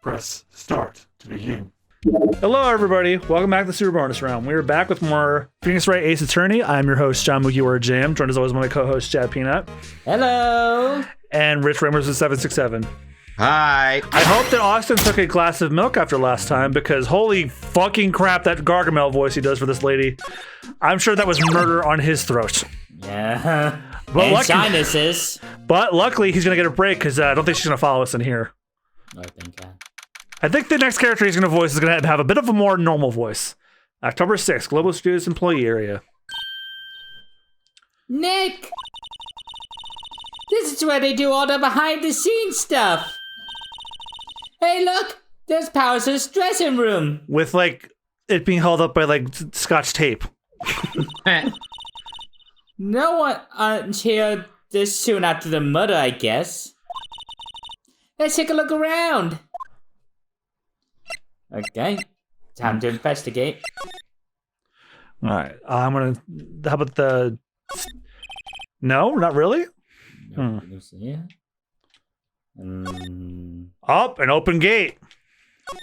Press start to begin. Hello, everybody. Welcome back to the Super Bonus Round. We are back with more Phoenix Wright Ace Attorney. I'm your host, John Mugiwara Jam, joined as always by my co-host, Chad Peanut. Hello. And Rich Ramers with 767. Hi. I hope that Austen took a glass of milk after last time, because holy fucking crap, that Gargamel voice he does for this lady. I'm sure that was murder on his throat. Yeah. But sinuses. But luckily, he's going to get a break, because I don't think she's going to follow us in here. I think the next character he's going to voice is going to have a bit of a more normal voice. October 6th, Global Studios Employee Area. Nick! This is where they do all the behind-the-scenes stuff. Hey, look! There's Powers' dressing room. With, like, it being held up by, like, scotch tape. No one's here this soon after the murder, I guess. Let's take a look around. Okay. Time to investigate. Alright, I'm gonna... How about the... No, not really? Yeah. Up, an open gate.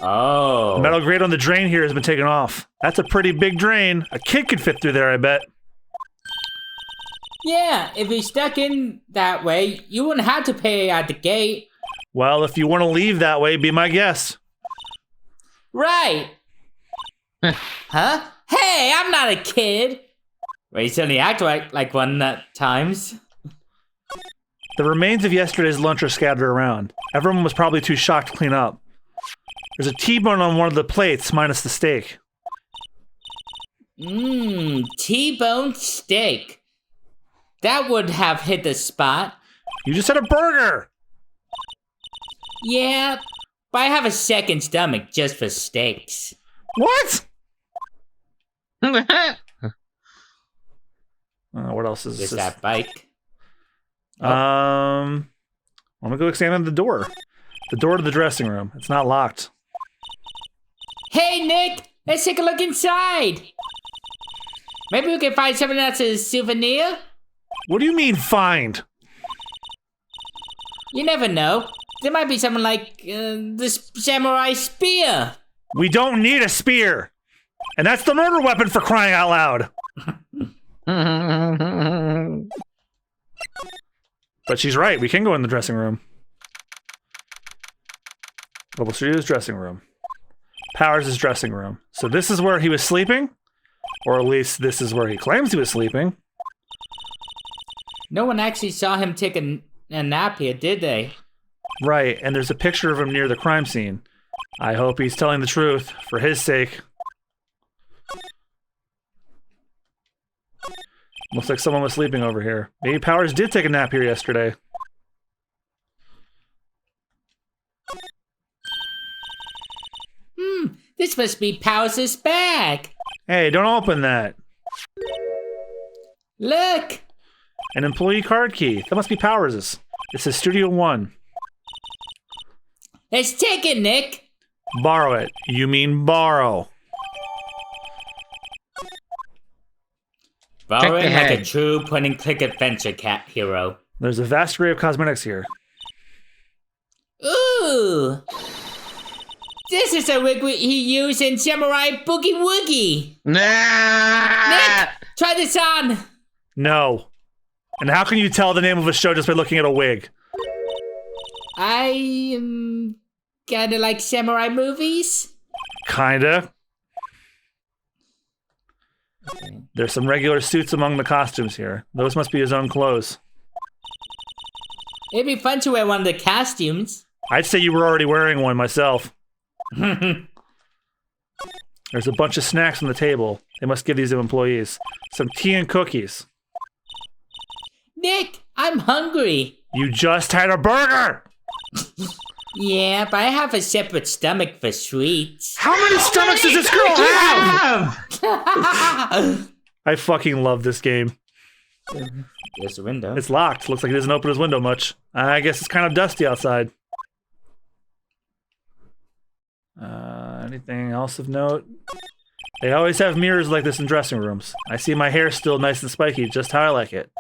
Oh. The metal grate on the drain here has been taken off. That's a pretty big drain. A kid could fit through there, I bet. Yeah, if you stuck in that way, you wouldn't have to pay at the gate. Well, if you want to leave that way, be my guest. Right. Huh? Hey, I'm not a kid. Well, you certainly act like one at times. The remains of yesterday's lunch are scattered around. Everyone was probably too shocked to clean up. There's a T-bone on one of the plates, minus the steak. T-bone steak. That would have hit the spot. You just had a burger! Yeah, but I have a second stomach just for steaks. What? What else is There's this? that bike. I'm gonna go examine the door. The door to the dressing room. It's not locked. Hey, Nick! Let's take a look inside! Maybe we can find something that's a souvenir? What do you mean, find? You never know. There might be something like this samurai spear. We don't need a spear! And that's the murder weapon, for crying out loud! But she's right, we can go in the dressing room. Global Studios dressing room. Powers' dressing room. So this is where he was sleeping? Or at least this is where he claims he was sleeping. No one actually saw him take a nap here, did they? Right, and there's a picture of him near the crime scene. I hope he's telling the truth, for his sake. Looks like someone was sleeping over here. Maybe Powers did take a nap here yesterday. This must be Powers' bag. Hey, don't open that. Look! An employee card key. That must be Powers'. It says Studio 1. Let's take it, Nick. Borrow it. You mean borrow. Borrowing like a true point-and-click adventure cat hero. There's a vast array of cosmetics here. Ooh! This is a wig he used in Samurai Boogie Woogie. Nah. Nick, try this on. No. And how can you tell the name of a show just by looking at a wig? I am kinda like samurai movies. Kinda. Okay. There's some regular suits among the costumes here. Those must be his own clothes. It'd be fun to wear one of the costumes. I'd say you were already wearing one myself. There's a bunch of snacks on the table. They must give these to employees. Some tea and cookies. Nick, I'm hungry. You just had a burger! Yeah, but I have a separate stomach for sweets. How many stomachs does this girl have? I fucking love this game. There's the window. It's locked. Looks like he doesn't open his window much. I guess it's kind of dusty outside. Anything else of note? They always have mirrors like this in dressing rooms. I see my hair still nice and spiky, just how I like it.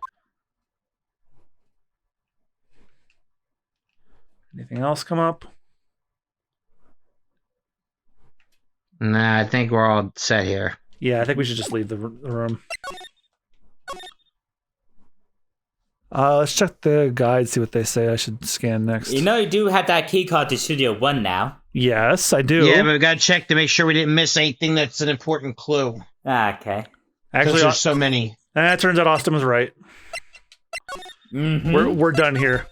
Anything else come up? Nah, I think we're all set here. Yeah, I think we should just leave the room. Let's check the guide, see what they say I should scan next. You know you do have that key card to Studio 1 now. Yes, I do. Yeah, but we gotta check to make sure we didn't miss anything that's an important clue. Okay. Actually, There's so many. it turns out Austen was right. We're done here.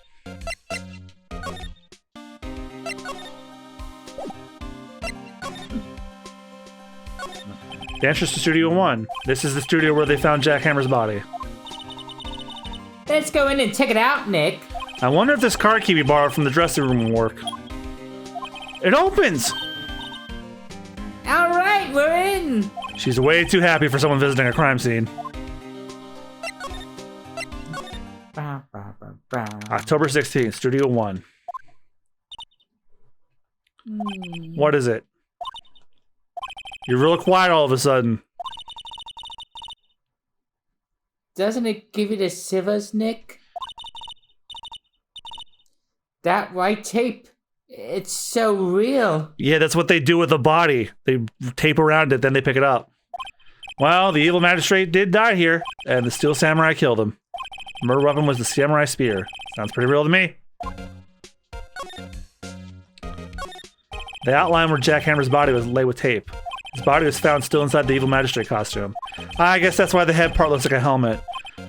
The entrance to Studio 1. This is the studio where they found Jack Hammer's body. Let's go in and check it out, Nick. I wonder if this card key we borrowed from the dressing room will work. It opens! All right, we're in. She's way too happy for someone visiting a crime scene. October 16th, Studio 1. What is it? You're real quiet all of a sudden. Doesn't it give you the shivers, Nick? That white tape, it's so real. Yeah, that's what they do with a body. They tape around it, then they pick it up. Well, the evil magistrate did die here, and the steel samurai killed him. The murder weapon was the samurai spear. Sounds pretty real to me. The outline where Jack Hammer's body was laid with tape. His body was found still inside the evil magistrate costume. I guess that's why the head part looks like a helmet.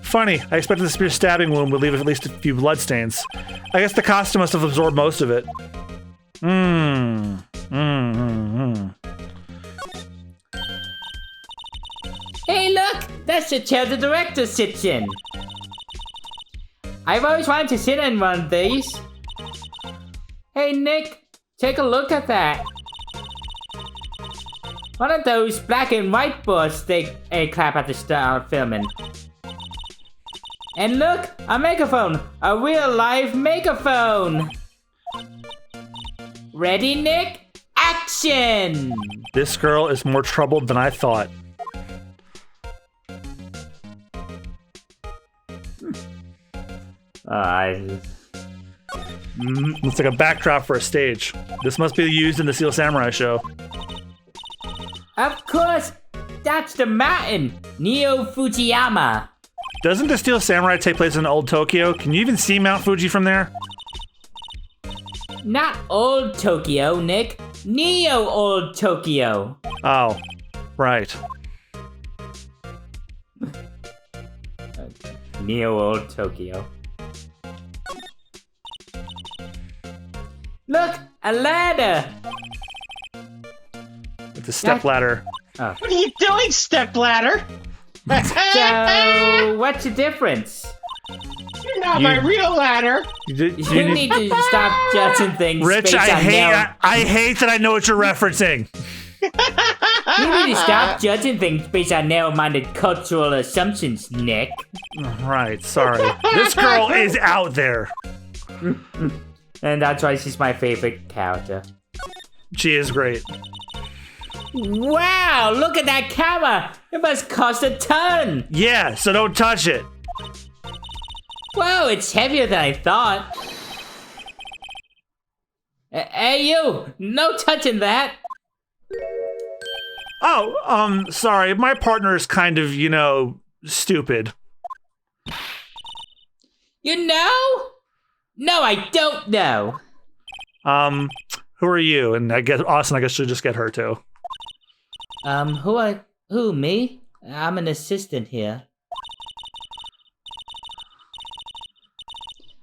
Funny, I expected the spear stabbing wound would leave at least a few bloodstains. I guess the costume must have absorbed most of it. Hey, look! That's the chair the director sits in. I've always wanted to sit in one of these. Hey, Nick, take a look at that. One of those black and white boards they clap at the start of filming. And look, a megaphone! A real live megaphone! Ready, Nick? Action! This girl is more troubled than I thought. Looks like a backdrop for a stage. This must be used in the Steel Samurai show. Of course! That's the mountain! Neo Fujiyama! Doesn't the Steel Samurai take place in old Tokyo? Can you even see Mount Fuji from there? Not old Tokyo, Nick. Neo old Tokyo. Oh, right. Neo old Tokyo. Look, a ladder. It's a step ladder. Oh. What are you doing, stepladder? So, what's the difference? You're not my real ladder. You need to stop judging things. Rich, based on I hate that I know what you're referencing. You need to stop judging things based on narrow-minded cultural assumptions, Nick. Right, sorry. This girl is out there. And that's why she's my favorite character. She is great. Wow, look at that camera! It must cost a ton! Yeah, so don't touch it. Whoa, it's heavier than I thought. Hey, you! No touching that! Oh, sorry. My partner's kind of, you know, stupid. You know? No, I don't know. Who are you? And I guess Austen, I guess should just get her too. Who, me? I'm an assistant here.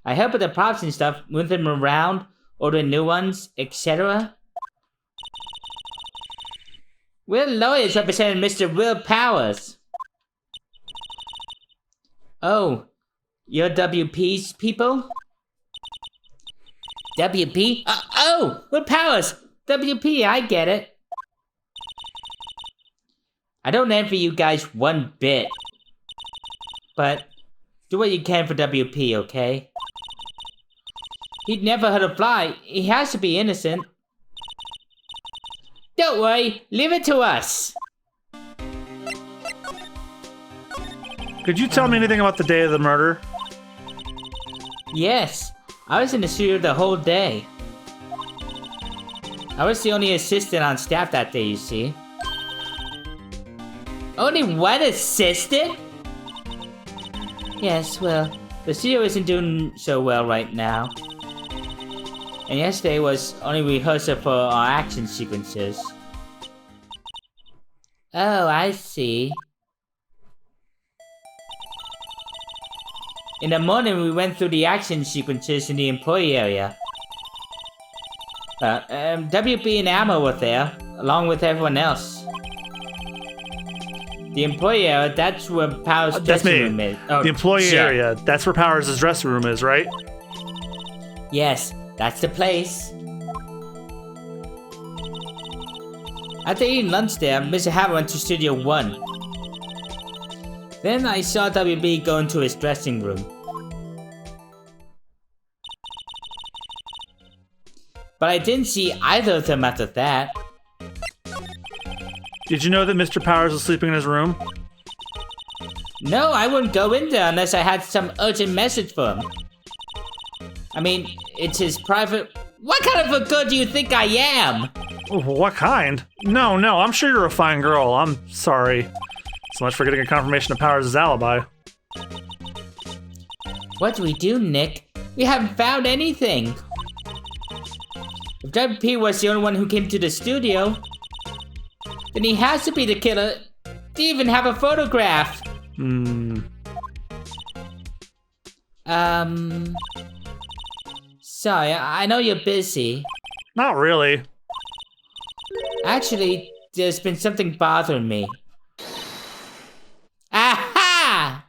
I help with the props and stuff, move them around, order new ones, etc. We're lawyers representing Mr. Will Powers. Oh, you're WP's people? WP? Oh, Will Powers! WP, I get it. I don't envy you guys one bit. But do what you can for WP, okay? He'd never hurt a fly. He has to be innocent. Don't worry, leave it to us. Could you tell me anything about the day of the murder? Yes, I was in the studio the whole day. I was the only assistant on staff that day, you see. Only one assistant? Yes, well, the studio isn't doing so well right now. And yesterday was only rehearsal for our action sequences. Oh, I see. In the morning, we went through the action sequences in the employee area. WB and Alma were there, along with everyone else. The employee area, that's where Powers' dressing room is. Oh, the employee shit. area, that's where Powers' dressing room is, right? Yes, that's the place. After eating lunch there, Mr. Hammer went to Studio 1. Then I saw WB go into his dressing room. But I didn't see either of them after that. Did you know that Mr. Powers was sleeping in his room? No, I wouldn't go in there unless I had some urgent message for him. I mean, it's his private... What kind of a girl do you think I am? What kind? No, I'm sure you're a fine girl. I'm sorry. So much for getting a confirmation of Powers' alibi. What do we do, Nick? We haven't found anything. If WP was the only one who came to the studio, then he has to be the killer. Do you even have a photograph? Sorry, I know you're busy. Not really. Actually, there's been something bothering me. Aha!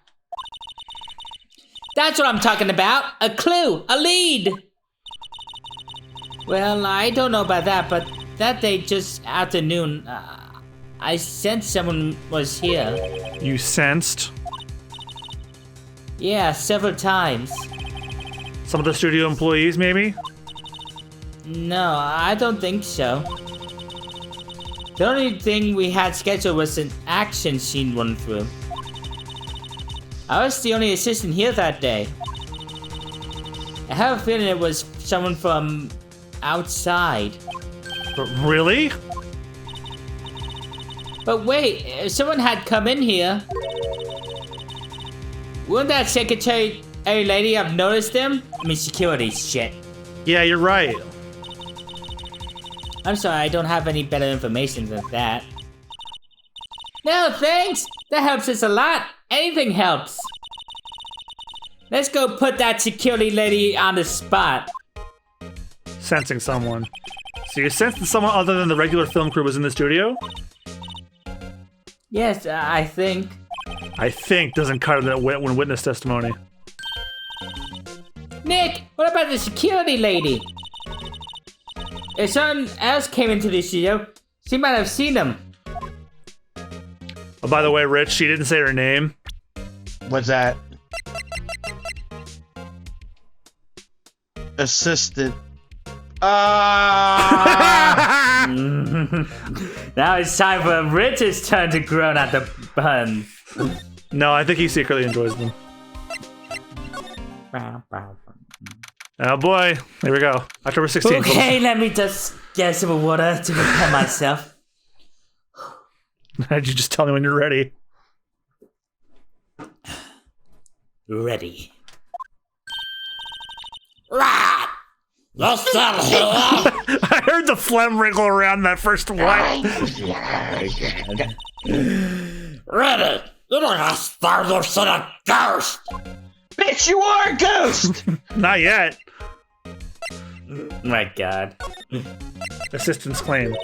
That's what I'm talking about. A clue, a lead. Well, I don't know about that, but that day just afternoon, I sensed someone was here. You sensed? Yeah, several times. Some of the studio employees, maybe? No, I don't think so. The only thing we had scheduled was an action scene run through. I was the only assistant here that day. I have a feeling it was someone from outside. But really? But wait, if someone had come in here, wouldn't that secretary lady have noticed them? I mean, security shit. Yeah, you're right. I'm sorry, I don't have any better information than that. No, thanks! That helps us a lot. Anything helps. Let's go put that security lady on the spot. Sensing someone. So you sensed that someone other than the regular film crew was in the studio? Yes, I think. I think doesn't cut it when witness testimony. Nick, what about the security lady? If someone else came into the studio, she might have seen him. Oh, by the way, Rich, she didn't say her name. What's that? Assistant. Now it's time for Rich's turn to groan at the buns. No, I think he secretly enjoys them. Oh boy, here we go. October 16th. Okay, let me just get some water to prepare myself. Did you just tell me when you're ready? Ready. Right. You're still here. I heard the phlegm wriggle around that first one. Ready. You don't have to start your son a ghost. Bitch, you are a ghost. Not yet. My God. Assistant's claim.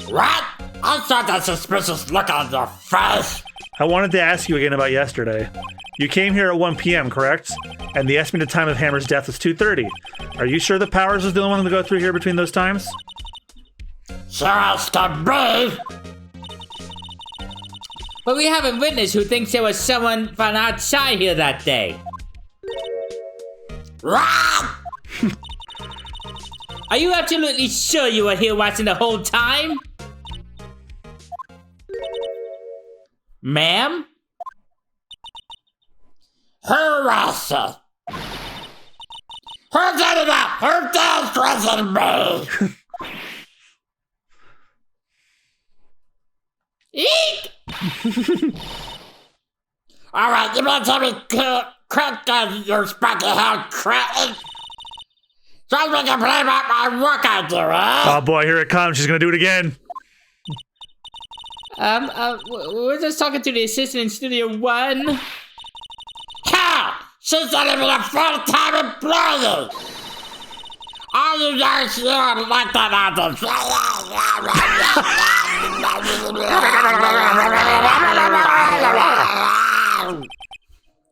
What? I saw that suspicious look on your face. I wanted to ask you again about yesterday. You came here at 1 p.m., correct? And the estimated time of Hammer's death was 2:30. Are you sure that Powers was the only one to go through here between those times? Sure as can be. But we have a witness who thinks there was someone from outside here that day. What? Are you absolutely sure you were here watching the whole time? Ma'am? Harasser. Her getting up. Her dad's dressing me. Eek! Alright, you better tell me quick, you spunky haired cretin. So we can play about my work I do, eh? Oh boy, here it comes. She's gonna do it again. We're just talking to the assistant in Studio 1. Hell! She's not even a full-time employee! All you guys here like that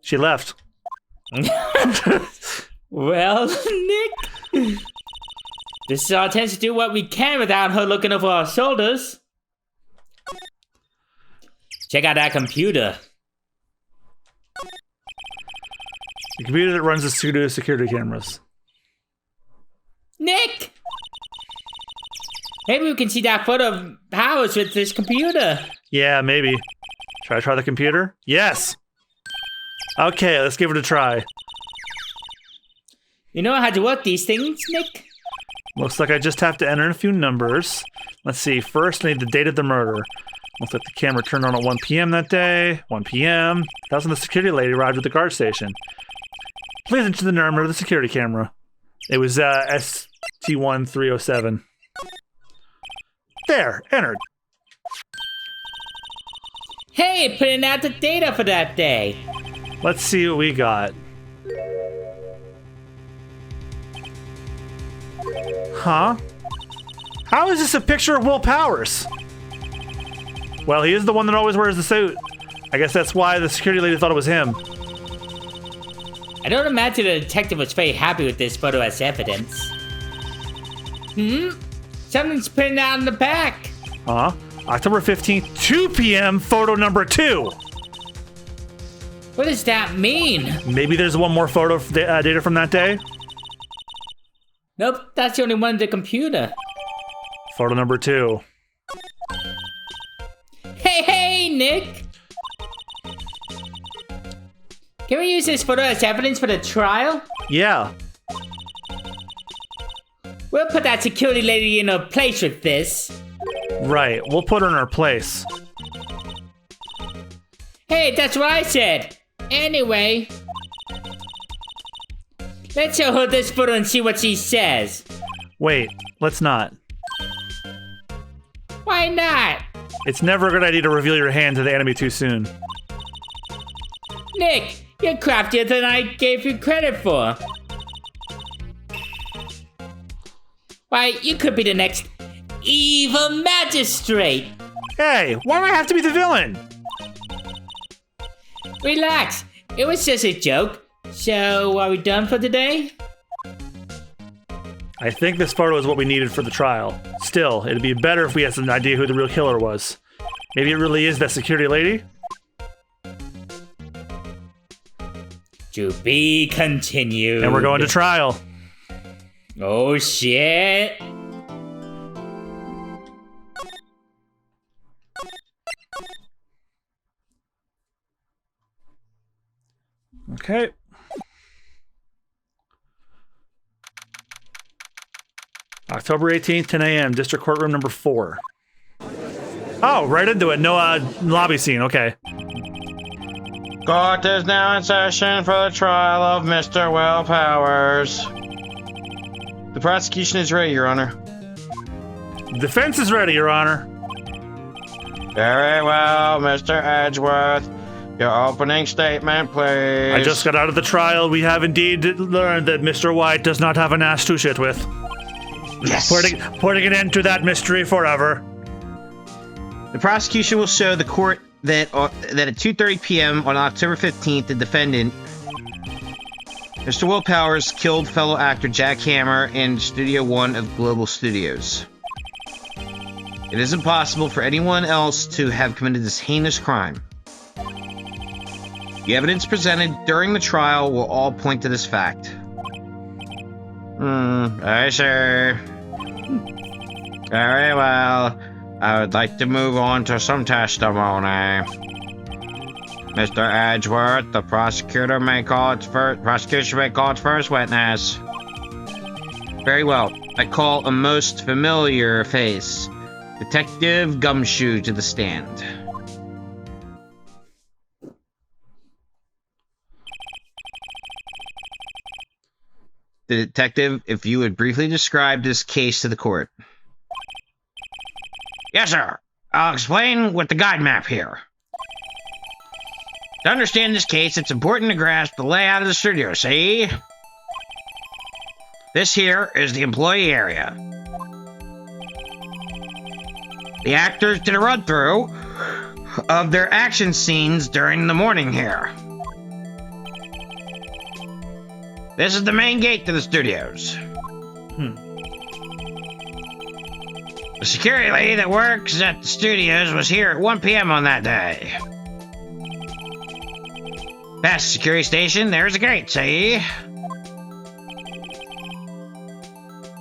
She left. Well, Nick, this is our chance to do what we can without her looking over our shoulders. Check out that computer. The computer that runs the studio security cameras. Nick! Maybe we can see that photo of Powers with this computer. Yeah, maybe. Should I try the computer? Yes! Okay, let's give it a try. You know how to work these things, Nick? Looks like I just have to enter in a few numbers. Let's see, first I need the date of the murder. Looks like the camera turned on at 1 p.m. that day. 1 p.m. That was when the security lady arrived at the guard station. Please enter the number of the security camera. It was ST1307. There, entered. Hey, putting out the data for that day. Let's see what we got. Huh? How is this a picture of Will Powers? Well, he is the one that always wears the suit. I guess that's why the security lady thought it was him. I don't imagine the detective was very happy with this photo as evidence. Something's printed out in the back. Huh? October 15th, 2 p.m., photo number 2. What does that mean? Maybe there's one more photo data from that day? Nope, that's the only one on the computer. Photo number 2. Hey, Nick! Can we use this photo as evidence for the trial? Yeah. We'll put that security lady in her place with this. Right, we'll put her in her place. Hey, that's what I said. Anyway, let's show her this photo and see what she says. Wait, let's not. Why not? It's never a good idea to reveal your hand to the enemy too soon. Nick, you're craftier than I gave you credit for. Why, you could be the next evil magistrate. Hey, why do I have to be the villain? Relax, it was just a joke. So, are we done for today? I think this photo is what we needed for the trial. Still, it'd be better if we had some idea who the real killer was. Maybe it really is that security lady? To be continued. And we're going to trial. Oh shit. Okay. October 18th, 10 a.m., District Courtroom number 4. Oh, right into it. No lobby scene. Okay. Court is now in session for the trial of Mr. Will Powers. The prosecution is ready, Your Honor. Defense is ready, Your Honor. Very well, Mr. Edgeworth. Your opening statement, please. I just got out of the trial. We have indeed learned that Mr. White does not have an ass to shit with. Yes. Putting an end to that mystery forever. The prosecution will show the court that at 2:30 p.m. on October 15th, the defendant, Mr. Will Powers, killed fellow actor Jack Hammer in Studio 1 of Global Studios. It is impossible for anyone else to have committed this heinous crime. The evidence presented during the trial will all point to this fact. I see. Very well. I would like to move on to some testimony. Mr. Edgeworth, the prosecution may call its first witness. Very well. I call a most familiar face. Detective Gumshoe to the stand. The detective, if you would briefly describe this case to the court. Yes, sir. I'll explain with the guide map here. To understand this case, it's important to grasp the layout of the studio, see? This here is the employee area. The actors did a run-through of their action scenes during the morning here. This is the main gate to the studios. The security lady that works at the studios was here at 1 p.m. on that day. Past the security station, there's a gate, see?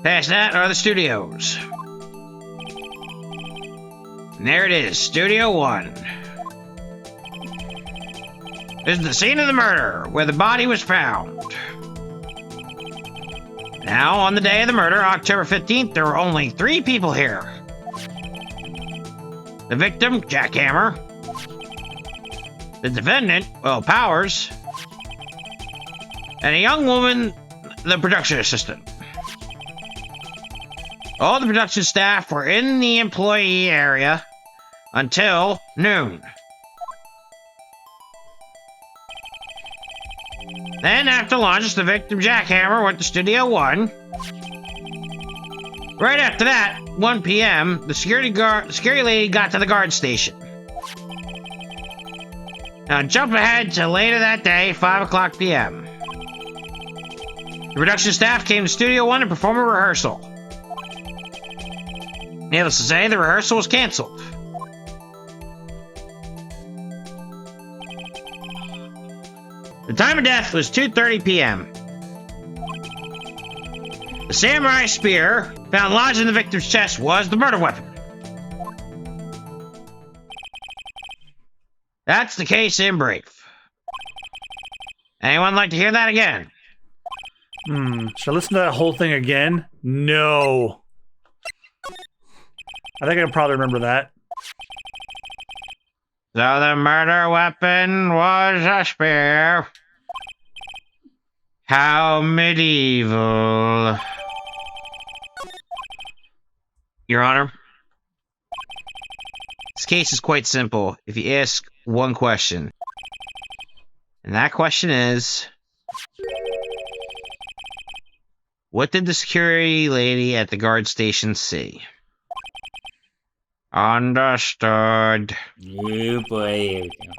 Past that are the studios. And there it is, Studio 1. This is the scene of the murder, where the body was found. Now, on the day of the murder, October 15th, there were only 3 people here. The victim, Jackhammer. The defendant, Will Powers. And a young woman, the production assistant. All the production staff were in the employee area until noon. Then, after lunch, the victim, Jackhammer, went to Studio 1. Right after that, 1 p.m., the security lady got to the guard station. Now, jump ahead to later that day, 5 o'clock p.m. The production staff came to Studio 1 to perform a rehearsal. Needless to say, the rehearsal was canceled. The time of death was 2:30 p.m. The samurai spear found lodged in the victim's chest was the murder weapon. That's the case in brief. Anyone like to hear that again? Should I listen to that whole thing again? No. I think I can probably remember that. So the murder weapon was a spear. How medieval. Your Honor, this case is quite simple if you ask one question. And that question is, what did the security lady at the guard station see? Understood. Oh boy, here we go.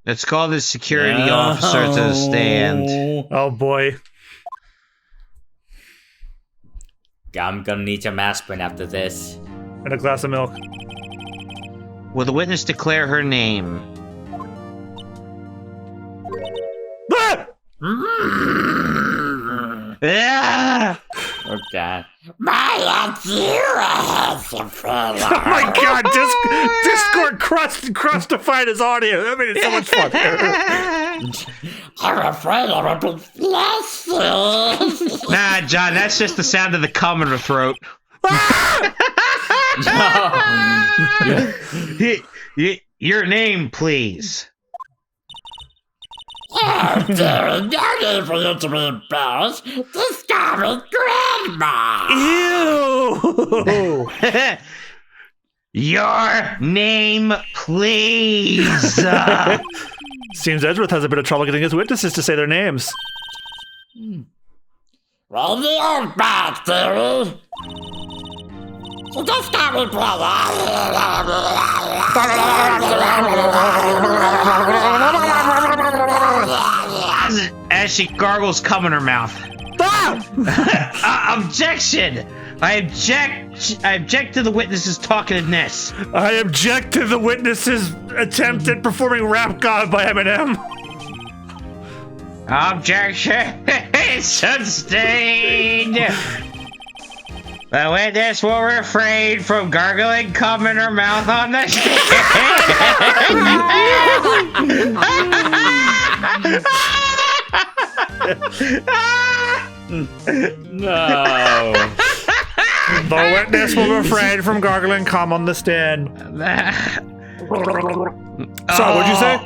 Let's call the security officer to the stand. Oh boy. I'm gonna need some aspirin after this. And a glass of milk. Will the witness declare her name? Ah! Oh god. My Akira has a Oh my god, Discord crustified his audio. That made it so much fun. I'm afraid I will be flashy. Nah, John, that's just the sound of the cum in her throat. Your name, please. Oh, dear, no need for you to be embarrassed. This guy is Grandma. Ew! Your name, please. Seems Edgeworth has a bit of trouble getting his witnesses to say their names. Well, the old back, dearie. So just got me, As she gargles cum in her mouth. Objection! I object to the witness's talkativeness. I object to the witness's attempt at performing Rap God by Eminem. Objection! Sustained! The witness will refrain from gargling cum in her mouth on the stand. No. The witness will refrain from gargling cum on the stand. Sorry, what'd you say?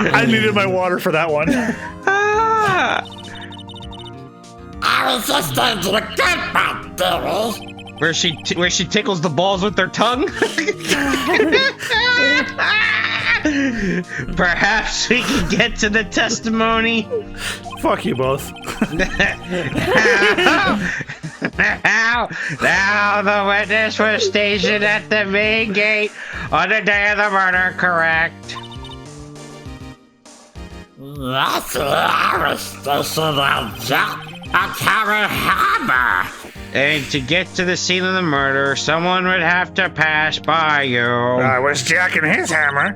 I needed my water for that one. I was just into the good part, dearie. Where she tickles the balls with her tongue? Perhaps we can get to the testimony. Fuck you both. Now the witness was stationed at the main gate on the day of the murder, correct? Yes, I was stationed at Carry Harbor. And to get to the scene of the murder, someone would have to pass by you. I was jacking his hammer.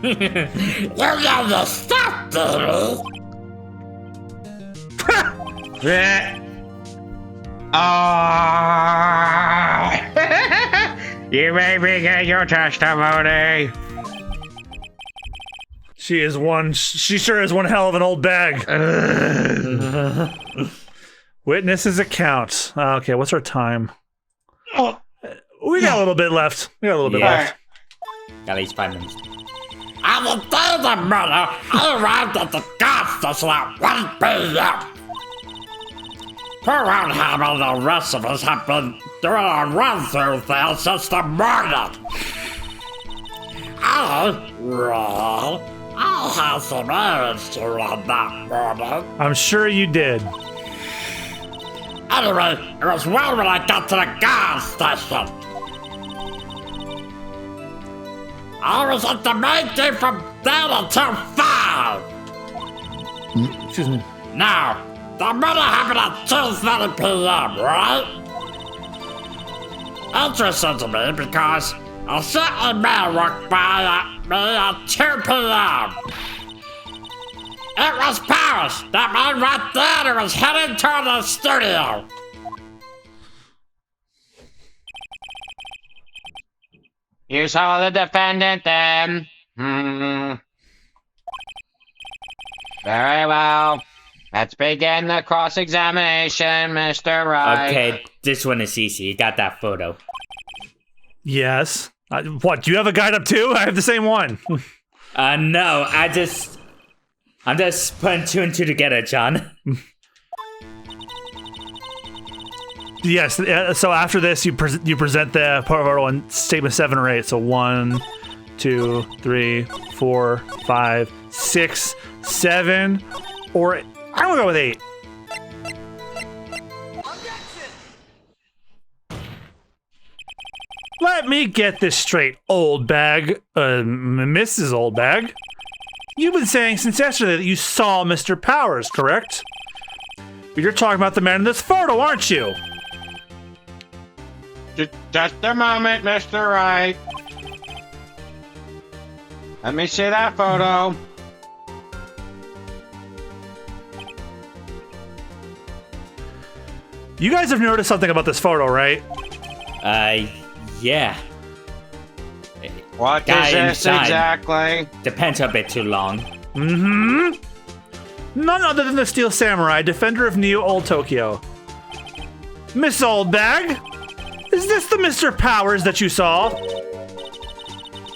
You know the stuff, dearie. You may begin your testimony. She sure is one hell of an old bag. Witness's account. Okay, what's our time? We got a little bit left. At least 5 minutes. On the day of the murder, I arrived at the gas station at 1 p.m. Poor old Ham and the rest of us have been doing a run-through there since the morning. I had some errands to run that morning. I'm sure you did. Anyway, it was well when I got to the gas station. I was at the main gate from 10 until 5. Excuse me. Now, the murder happened at 2:30 p.m., right? Interesting to me because a certain man walked by at me at 2 p.m. It was Paris, that man right there who was heading toward the studio. You saw the defendant then? Very well. Let's begin the cross-examination, Mr. Wright. Okay, this one is easy. You got that photo. Yes. What? Do you have a guide up too? I have the same one. No, I'm just putting 2 and 2 together, John. Yes. So after this, you present the part of our one statement 7 or 8. So 1, 2, 3, 4, 5, 6, 7, or 8. I'm gonna go with 8. Let me get this straight, old bag. Mrs. Old Bag. You've been saying since yesterday that you saw Mr. Powers, correct? But you're talking about the man in this photo, aren't you? Just a moment, Mr. Wright. Let me see that photo. You guys have noticed something about this photo, right? Yeah. What Guy is this inside. exactly? The pants are a bit too long. Mm-hmm. None other than the Steel Samurai, defender of Neo Old Tokyo. Miss Old Bag, is this the Mr. Powers that you saw?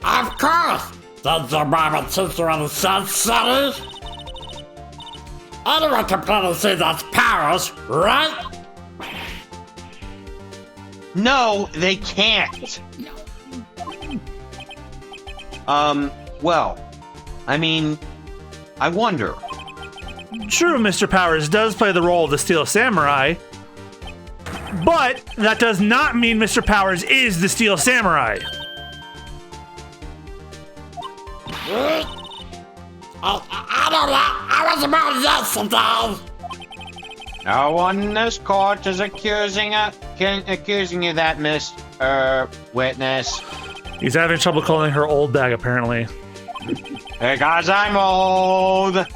Of course! Did your mama teach you any sense, Sonny? Anyone can plainly see that's Powers, right? No, they can't. Well, I mean, I wonder. True, Mr. Powers does play the role of the Steel Samurai, but that does not mean Mr. Powers is the Steel Samurai. I don't know. I was about yesterday. No one in this court is accusing you of that, Miss Witness. He's having trouble calling her Old Bag, apparently. Because I'm old.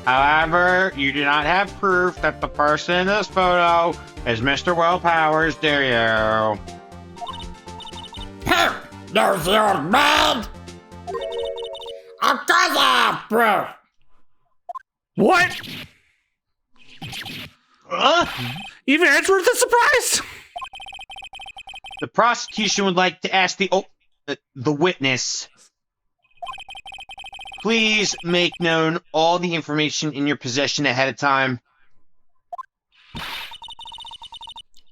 However, you do not have proof that the person in this photo is Mr. Will Powers, do you? There's the old man. Of course I have proof. What? Even Edgeworth is surprised. The prosecution would like to ask the witness, please make known all the information in your possession ahead of time.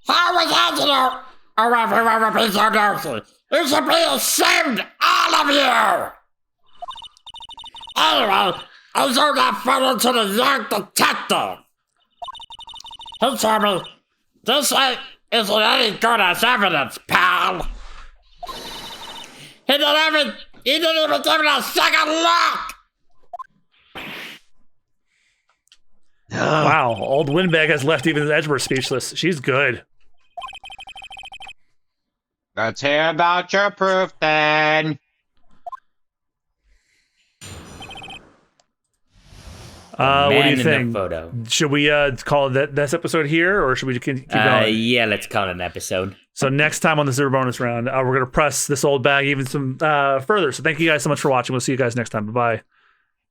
How was that, you know? Oh, everyone would be so nosy. You should be ashamed, all of you! Anyway, I showed that photo to the young detective. He told me, this isn't any good as evidence, pal. He didn't even give it a second look! Wow, old Windbag has left even Edgeworth speechless. She's good. Let's hear about your proof, then. What do you Man in the think? photo. Should we call it this episode here, or should we keep going? Yeah, let's call it an episode. So next time on the Super Bonus Round, we're going to press this old bag even some further. So thank you guys so much for watching. We'll see you guys next time. Bye-bye.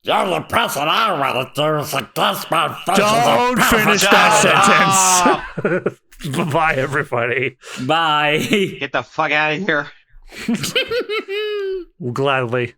The only person I want to do is against my face. Don't finish that sentence. Bye-bye, everybody. Bye. Get the fuck out of here. Gladly.